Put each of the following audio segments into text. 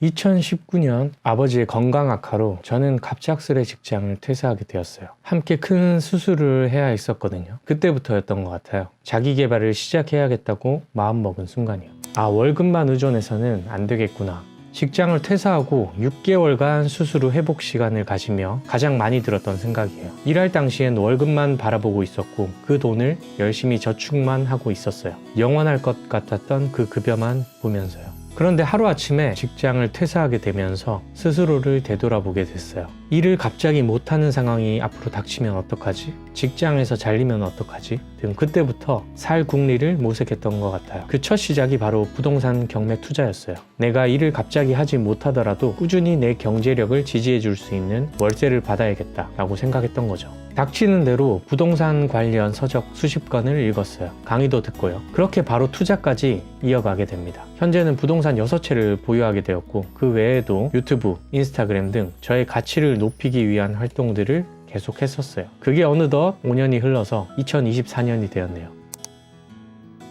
2019년 아버지의 건강 악화로 저는 갑작스레 직장을 퇴사하게 되었어요. 함께 큰 수술을 해야 했었거든요. 그때부터였던 것 같아요. 자기 개발을 시작해야겠다고 마음먹은 순간이요. 월급만 의존해서는 안 되겠구나. 직장을 퇴사하고 6개월간 수술 후 회복 시간을 가지며 가장 많이 들었던 생각이에요. 일할 당시엔 월급만 바라보고 있었고 그 돈을 열심히 저축만 하고 있었어요. 영원할 것 같았던 그 급여만 보면서요. 그런데 하루아침에 직장을 퇴사하게 되면서 스스로를 되돌아보게 됐어요. 일을 갑자기 못하는 상황이 앞으로 닥치면 어떡하지? 직장에서 잘리면 어떡하지? 등 그때부터 살 궁리를 모색했던 것 같아요. 그 첫 시작이 바로 부동산 경매 투자였어요. 내가 일을 갑자기 하지 못하더라도 꾸준히 내 경제력을 지지해 줄 수 있는 월세를 받아야겠다라고 생각했던 거죠. 닥치는 대로 부동산 관련 서적 수십 권을 읽었어요. 강의도 듣고요. 그렇게 바로 투자까지 이어가게 됩니다. 현재는 부동산 6채를 보유하게 되었고 그 외에도 유튜브, 인스타그램 등 저의 가치를 높이기 위한 활동들을 계속 했었어요. 그게 어느덧 5년이 흘러서 2024년이 되었네요.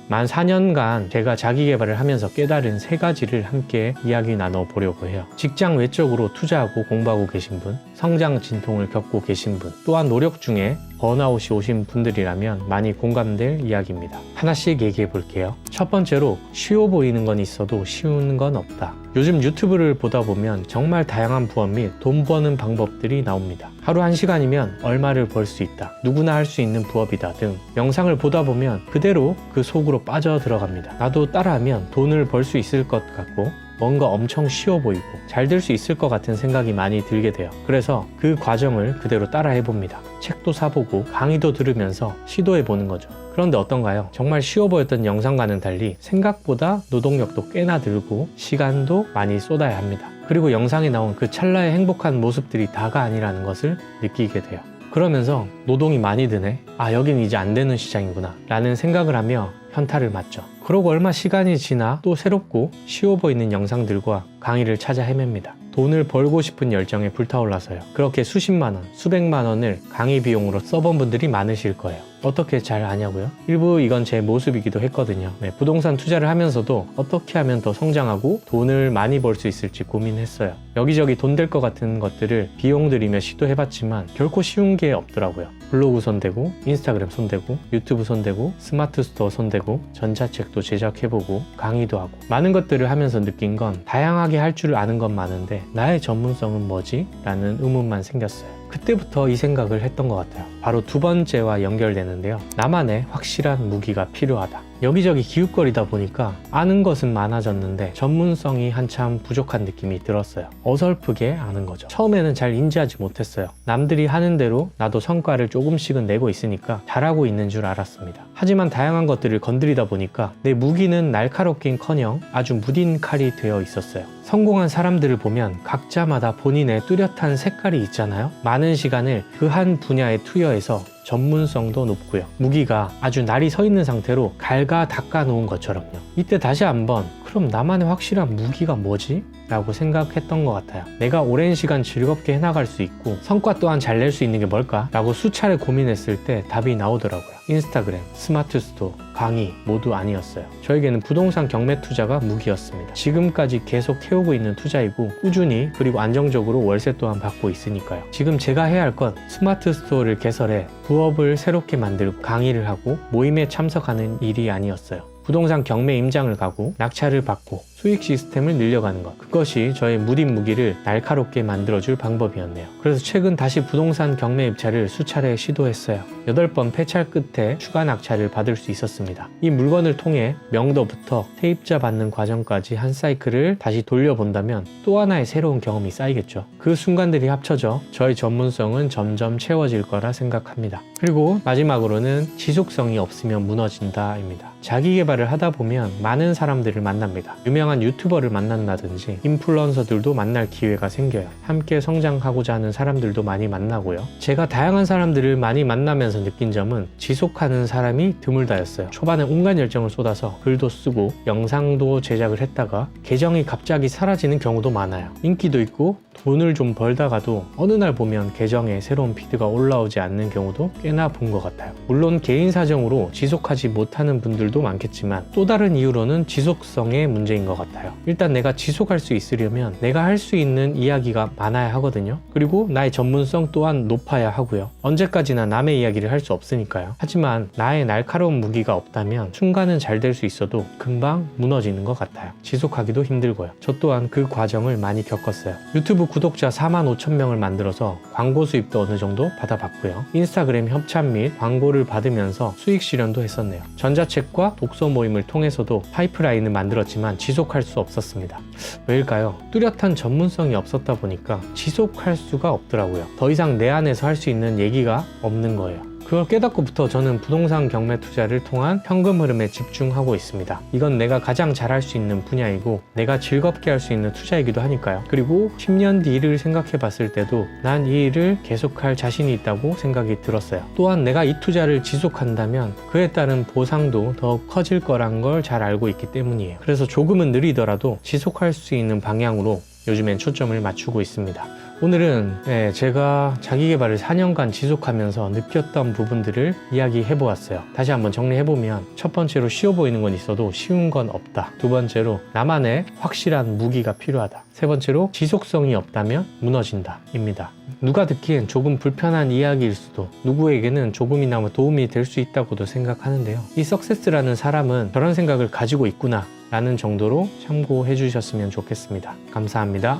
만 4년간 제가 자기 개발을 하면서 깨달은 3가지를 함께 이야기 나눠보려고 해요. 직장 외적으로 투자하고 공부하고 계신 분, 성장 진통을 겪고 계신 분, 또한 노력 중에 번아웃이 오신 분들이라면 많이 공감될 이야기입니다. 하나씩 얘기해 볼게요. 첫 번째로 쉬워 보이는 건 있어도 쉬운 건 없다. 요즘 유튜브를 보다 보면 정말 다양한 부업 및 돈 버는 방법들이 나옵니다. 하루 1시간이면 얼마를 벌 수 있다. 누구나 할 수 있는 부업이다 등 영상을 보다 보면 그대로 그 속으로 빠져 들어갑니다. 나도 따라하면 돈을 벌 수 있을 것 같고 뭔가 엄청 쉬워 보이고 잘 될 수 있을 것 같은 생각이 많이 들게 돼요. 그래서 그 과정을 그대로 따라 해봅니다. 책도 사보고 강의도 들으면서 시도해보는 거죠. 그런데 어떤가요? 정말 쉬워 보였던 영상과는 달리 생각보다 노동력도 꽤나 들고 시간도 많이 쏟아야 합니다. 그리고 영상에 나온 그 찰나의 행복한 모습들이 다가 아니라는 것을 느끼게 돼요. 그러면서 노동이 많이 드네? 여긴 이제 안 되는 시장이구나 라는 생각을 하며 현타를 맞죠. 그러고 얼마 시간이 지나 또 새롭고 쉬워 보이는 영상들과 강의를 찾아 헤맵니다. 돈을 벌고 싶은 열정에 불타올라서요. 그렇게 수십만 원, 수백만 원을 강의 비용으로 써본 분들이 많으실 거예요. 어떻게 잘 아냐고요? 일부 이건 제 모습이기도 했거든요. 부동산 투자를 하면서도 어떻게 하면 더 성장하고 돈을 많이 벌 수 있을지 고민했어요. 여기저기 돈 될 것 같은 것들을 비용 들이며 시도해봤지만 결코 쉬운 게 없더라고요. 블로그 손대고, 인스타그램 손대고, 유튜브 손대고, 스마트 스토어 손대고, 전자책도 제작해보고, 강의도 하고 많은 것들을 하면서 느낀 건 다양하게 할 줄 아는 건 많은데 나의 전문성은 뭐지? 라는 의문만 생겼어요. 그때부터 이 생각을 했던 것 같아요. 바로 두 번째와 연결되는데요. 나만의 확실한 무기가 필요하다. 여기저기 기웃거리다 보니까 아는 것은 많아졌는데 전문성이 한참 부족한 느낌이 들었어요. 어설프게 아는 거죠. 처음에는 잘 인지하지 못했어요. 남들이 하는 대로 나도 성과를 조금씩은 내고 있으니까 잘하고 있는 줄 알았습니다. 하지만 다양한 것들을 건드리다 보니까 내 무기는 날카롭긴커녕 아주 무딘 칼이 되어 있었어요. 성공한 사람들을 보면 각자마다 본인의 뚜렷한 색깔이 있잖아요. 많은 시간을 그 한 분야에 투여해서 전문성도 높고요. 무기가 아주 날이 서 있는 상태로 갈가 닦아 놓은 것처럼요. 이때 다시 한번 그럼 나만의 확실한 무기가 뭐지? 라고 생각했던 것 같아요. 내가 오랜 시간 즐겁게 해나갈 수 있고 성과 또한 잘 낼 수 있는 게 뭘까? 라고 수차례 고민했을 때 답이 나오더라고요. 인스타그램, 스마트 스토어, 강의 모두 아니었어요. 저에게는 부동산 경매 투자가 무기였습니다. 지금까지 계속 해오고 있는 투자이고 꾸준히 그리고 안정적으로 월세 또한 받고 있으니까요. 지금 제가 해야 할 건 스마트 스토어를 개설해 부업을 새롭게 만들고 강의를 하고 모임에 참석하는 일이 아니었어요. 부동산 경매 임장을 가고 낙찰을 받고 수익 시스템을 늘려가는 것, 그것이 저의 무딘 무기를 날카롭게 만들어줄 방법이었네요. 그래서 최근 다시 부동산 경매 입찰을 수차례 시도했어요. 8번 폐찰 끝에 추가 낙찰을 받을 수 있었습니다. 이 물건을 통해 명도부터 세입자 받는 과정까지 한 사이클을 다시 돌려본다면 또 하나의 새로운 경험이 쌓이겠죠. 그 순간들이 합쳐져 저의 전문성은 점점 채워질 거라 생각합니다. 그리고 마지막으로는 지속성이 없으면 무너진다입니다. 자기 개발을 하다 보면 많은 사람들을 만납니다. 유명한 유튜버를 만난다든지 인플루언서들도 만날 기회가 생겨요. 함께 성장하고자 하는 사람들도 많이 만나고요. 제가 다양한 사람들을 많이 만나면서 느낀 점은 지속하는 사람이 드물다였어요. 초반에 온갖 열정을 쏟아서 글도 쓰고 영상도 제작을 했다가 계정이 갑자기 사라지는 경우도 많아요. 인기도 있고 돈을 좀 벌다가도 어느 날 보면 계정에 새로운 피드가 올라오지 않는 경우도 꽤나 본 것 같아요. 물론 개인 사정으로 지속하지 못하는 분들도 많겠지만 또 다른 이유로는 지속성의 문제인 것 같아요. 일단 내가 지속할 수 있으려면 내가 할 수 있는 이야기가 많아야 하거든요. 그리고 나의 전문성 또한 높아야 하고요. 언제까지나 남의 이야기를 할 수 없으니까요. 하지만 나의 날카로운 무기가 없다면 순간은 잘 될 수 있어도 금방 무너지는 것 같아요. 지속하기도 힘들고요. 저 또한 그 과정을 많이 겪었어요. 유튜브 구독자 45,000명을 만들어서 광고 수입도 어느 정도 받아봤고요. 인스타그램 협찬 및 광고를 받으면서 수익 실현도 했었네요. 전자책과 독서 모임을 통해서도 파이프라인을 만들었지만 지속할 수 없었습니다. 왜일까요? 뚜렷한 전문성이 없었다 보니까 지속할 수가 없더라고요. 더 이상 내 안에서 할 수 있는 얘기가 없는 거예요. 그걸 깨닫고부터 저는 부동산 경매 투자를 통한 현금 흐름에 집중하고 있습니다. 이건 내가 가장 잘할 수 있는 분야이고 내가 즐겁게 할 수 있는 투자이기도 하니까요. 그리고 10년 뒤를 생각해 봤을 때도 난 이 일을 계속할 자신이 있다고 생각이 들었어요. 또한 내가 이 투자를 지속한다면 그에 따른 보상도 더 커질 거란 걸 잘 알고 있기 때문이에요. 그래서 조금은 느리더라도 지속할 수 있는 방향으로 요즘엔 초점을 맞추고 있습니다. 오늘은 제가 자기계발을 4년간 지속하면서 느꼈던 부분들을 이야기해 보았어요. 다시 한번 정리해 보면 첫 번째로 쉬워 보이는 건 있어도 쉬운 건 없다. 두 번째로 나만의 확실한 무기가 필요하다. 세 번째로 지속성이 없다면 무너진다 입니다. 누가 듣기엔 조금 불편한 이야기일 수도 누구에게는 조금이나마 도움이 될 수 있다고도 생각하는데요. 이 석세스라는 사람은 저런 생각을 가지고 있구나 라는 정도로 참고해 주셨으면 좋겠습니다. 감사합니다.